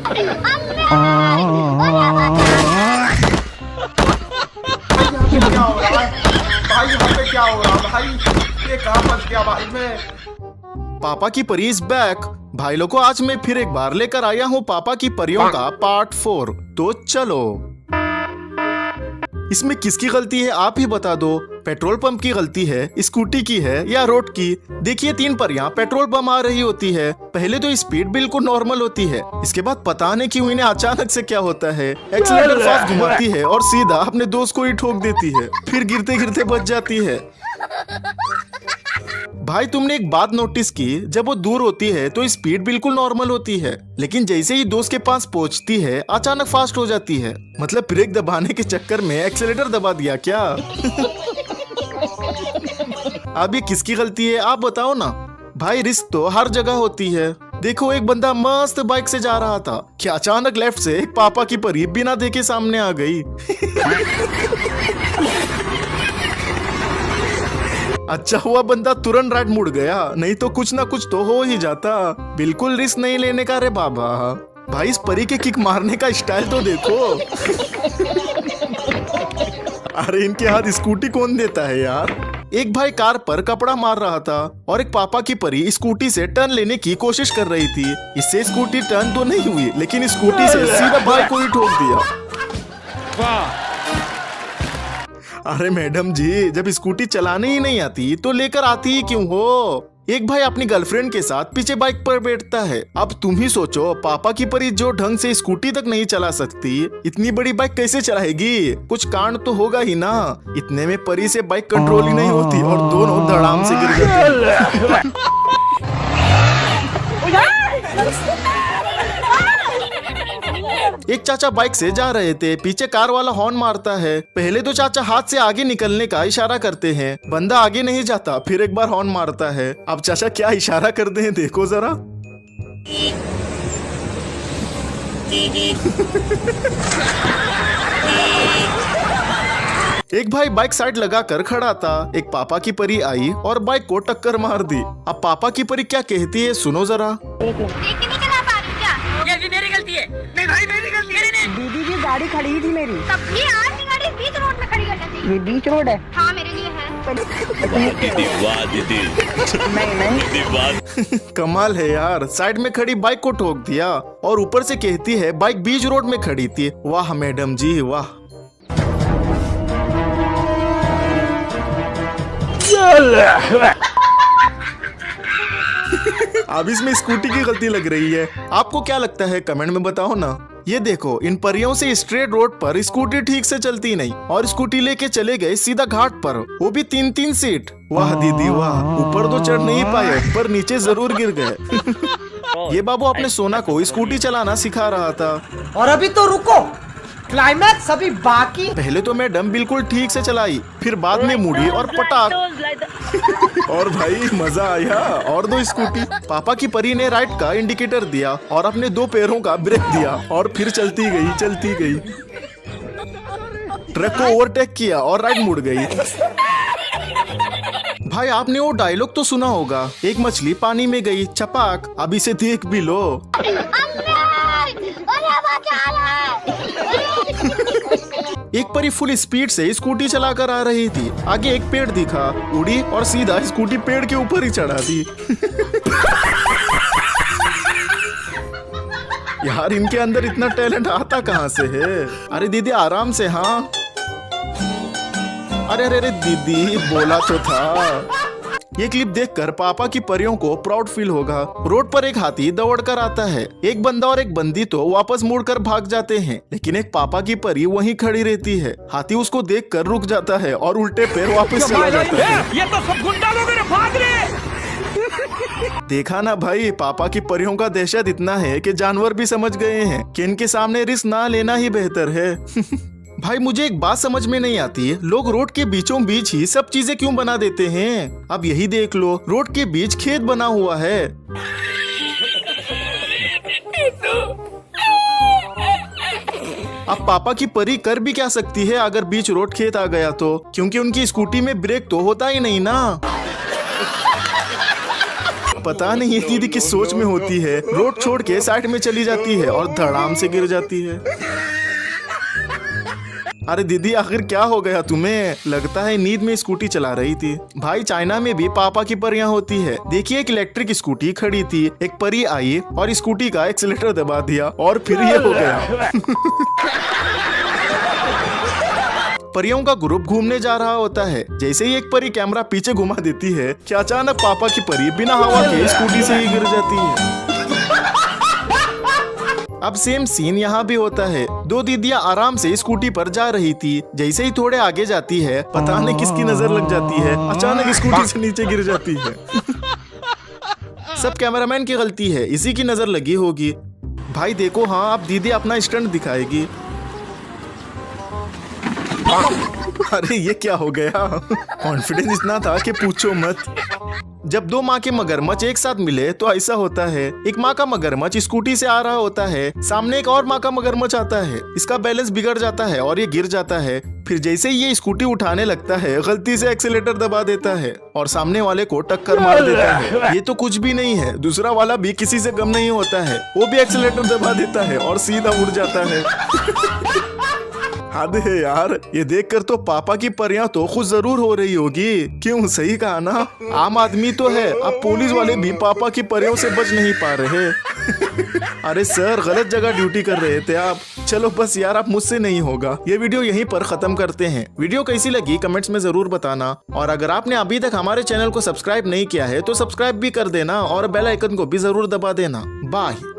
क्या हो रहा है भाई? यहाँ पे क्या हो रहा है भाई? ये कहाँ फंस गया भाई मैं? पापा की परी इज बैक। भाई लोगों, आज मैं फिर एक बार लेकर आया हूँ पापा की परियों का पार्ट 4। तो चलो, इसमें किसकी गलती है आप ही बता दो। पेट्रोल पंप की गलती है, स्कूटी की है या रोड की? देखिए, 3 परियां पेट्रोल पंप आ रही होती है। पहले तो स्पीड बिल्कुल नॉर्मल होती है, इसके बाद पता नहीं क्यों इन्हें अचानक से क्या होता है, एक्सीलेटर फास्ट घुमाती है और सीधा अपने दोस्त को ही ठोक देती है, फिर गिरते गिरते बच जाती है। भाई, तुमने एक बात नोटिस की, जब वो दूर होती है तो स्पीड बिल्कुल नॉर्मल होती है, लेकिन जैसे ही दोस्त के पास पहुंचती है अचानक फास्ट हो जाती है। मतलब ब्रेक दबाने के चक्कर में एक्सीलेटर दबा दिया क्या? अब ये किसकी गलती है आप बताओ ना। भाई, रिस्क तो हर जगह होती है। देखो, एक बंदा मस्त बाइक से जा रहा था, क्या अचानक लेफ्ट से एक पापा की परी बिना देखे सामने आ गई। अच्छा हुआ बंदा तुरंत राइट मुड़ गया, नहीं तो कुछ ना कुछ तो हो ही जाता। बिल्कुल रिस्क नहीं लेने का रे बाबा। भाई, इस परी के किक मारने का स्टाइल तो देखो। अरे, इनके हाथ स्कूटी कौन देता है यार। एक भाई कार पर कपड़ा मार रहा था और एक पापा की परी स्कूटी से टर्न लेने की कोशिश कर रही थी। इससे स्कूटी टर्न तो नहीं हुई, लेकिन स्कूटी से सीधा भाई को ही ठोक दिया। अरे मैडम जी, जब स्कूटी चलाने ही नहीं आती तो लेकर आती ही क्यों हो? एक भाई अपनी गर्लफ्रेंड के साथ पीछे बाइक पर बैठता है। अब तुम ही सोचो, पापा की परी जो ढंग से स्कूटी तक नहीं चला सकती, इतनी बड़ी बाइक कैसे चलाएगी? कुछ कांड तो होगा ही ना। इतने में परी से बाइक कंट्रोल ही नहीं होती और दोनों धड़ाम से गिर जाते हैं। एक चाचा बाइक से जा रहे थे, पीछे कार वाला हॉर्न मारता है। पहले तो चाचा हाथ से आगे निकलने का इशारा करते हैं, बंदा आगे नहीं जाता, फिर एक बार हॉर्न मारता है। अब चाचा क्या इशारा करते हैं देखो जरा। एक भाई बाइक साइड लगाकर खड़ा था, एक पापा की परी आई और बाइक को टक्कर मार दी। अब पापा की परी क्या कहती है सुनो जरा। मेरी गलती है। नहीं भाई, मेरी गलती है। दीदी जी, गाड़ी खड़ी ही थी मेरी। तब भी आपकी गाड़ी बीच रोड में खड़ी करनी थी। ये बीच रोड है। हाँ, मेरे लिए है। दीदी नहीं वाह। कमाल है यार, साइड में खड़ी बाइक को ठोक दिया और ऊपर से कहती है बाइक बीच रोड में खड़ी थी। वाह मैडम जी वाह। अब इसमें स्कूटी की गलती लग रही है। आपको क्या लगता है कमेंट में बताओ ना। ये देखो, इन परियों से स्ट्रेट रोड पर स्कूटी ठीक से चलती नहीं और स्कूटी लेके चले गए सीधा घाट पर, वो भी 3-3 सीट। वाह दीदी वाह, ऊपर तो चढ़ नहीं पाए पर नीचे जरूर गिर गए। ये बाबू अपने सोना को स्कूटी चलाना सिखा रहा था। और अभी तो रुको, क्लाइमैक्स अभी बाकी। पहले तो मैडम बिल्कुल ठीक से चलाई, फिर बाद में मुड़ी और पटाख। और भाई मजा आया। और 2 स्कूटी। पापा की परी ने राइट का इंडिकेटर दिया और अपने 2 पैरों का ब्रेक दिया और फिर चलती गई। ट्रक को ओवरटेक किया और राइट मुड़ गई। भाई, आपने वो डायलॉग तो सुना होगा, एक मछली पानी में गई छपाक। अब इसे देख भी लो। एक परी फुल स्पीड से स्कूटी चलाकर आ रही थी, आगे एक पेड़ दिखा, उड़ी और सीधा स्कूटी पेड़ के ऊपर ही चढ़ा दी। यार, इनके अंदर इतना टैलेंट आता कहाँ से है? अरे दीदी आराम से। हाँ, अरे दीदी बोला तो था। ये क्लिप देखकर पापा की परियों को प्राउड फील होगा। रोड पर एक हाथी दौड़कर आता है, एक बंदा और एक बंदी तो वापस मुड़कर भाग जाते हैं, लेकिन एक पापा की परी वहीं खड़ी रहती है। हाथी उसको देखकर रुक जाता है और उल्टे पैर वापस चला जाता है। ये तो सब गुंडा लोग हैं, भाग रहे। देखा ना भाई, पापा की परियों का दहशत इतना है कि जानवर भी समझ गए हैं कि इनके सामने रिस्क ना लेना ही बेहतर है। भाई, मुझे एक बात समझ में नहीं आती, लोग रोड के बीचों बीच ही सब चीजें क्यों बना देते हैं? अब यही देख लो, रोड के बीच खेत बना हुआ है। अब पापा की परी कर भी क्या सकती है अगर बीच रोड खेत आ गया तो, क्योंकि उनकी स्कूटी में ब्रेक तो होता ही नहीं ना। पता नहीं ये दीदी किस सोच में होती है, रोड छोड़ के साइड में चली जाती है और धड़ाम से गिर जाती है। अरे दीदी आखिर क्या हो गया तुम्हें? लगता है नींद में स्कूटी चला रही थी। भाई चाइना में भी पापा की परियां होती है। देखिए एक इलेक्ट्रिक स्कूटी खड़ी थी, एक परी आई और स्कूटी का एक्सीलेटर दबा दिया और फिर ये हो गया। परियों का ग्रुप घूमने जा रहा होता है। जैसे ही एक परी कैमरा पीछे घुमा देती है कि अचानक पापा की परी बिना हवा के स्कूटी से ही गिर जाती है। अब सेम सीन यहाँ भी होता है। दो दीदियाँ आराम से स्कूटी पर जा रही थी। जैसे ही थोड़े आगे जाती है, पता नहीं किसकी नजर लग जाती है, अचानक स्कूटी से नीचे गिर जाती है। सब कैमरामैन की गलती है, इसी की नजर लगी होगी। भाई देखो, हाँ अब दीदी अपना स्टंट दिखाएगी। अरे ये क्या हो गया? कॉन्फिडेंस इतना था कि पूछो मत। जब दो माँ के मगरमच्छ एक साथ मिले तो ऐसा होता है। एक माँ का मगरमच्छ स्कूटी से आ रहा होता है, सामने एक और माँ का मगरमच्छ आता है। इसका बैलेंस बिगड़ जाता है और ये गिर जाता है। फिर जैसे ही ये स्कूटी उठाने लगता है, गलती से एक्सीलेटर दबा देता है और सामने वाले को टक्कर मार देता है। ये तो कुछ भी नहीं है, दूसरा वाला भी किसी से कम नहीं होता है, वो भी एक्सीलेटर दबा देता है और सीधा उड़ जाता है। हद है यार, ये देखकर तो पापा की परियां तो खुश जरूर हो रही होगी। क्यों, सही कहा ना? आम आदमी तो है, अब पुलिस वाले भी पापा की परियों से बच नहीं पा रहे। अरे सर, गलत जगह ड्यूटी कर रहे थे आप। चलो बस यार, आप मुझसे नहीं होगा। ये वीडियो यहीं पर खत्म करते हैं। वीडियो कैसी लगी कमेंट्स में जरूर बताना, और अगर आपने अभी तक हमारे चैनल को सब्सक्राइब नहीं किया है तो सब्सक्राइब भी कर देना और बेल आइकन को भी जरूर दबा देना। बाय।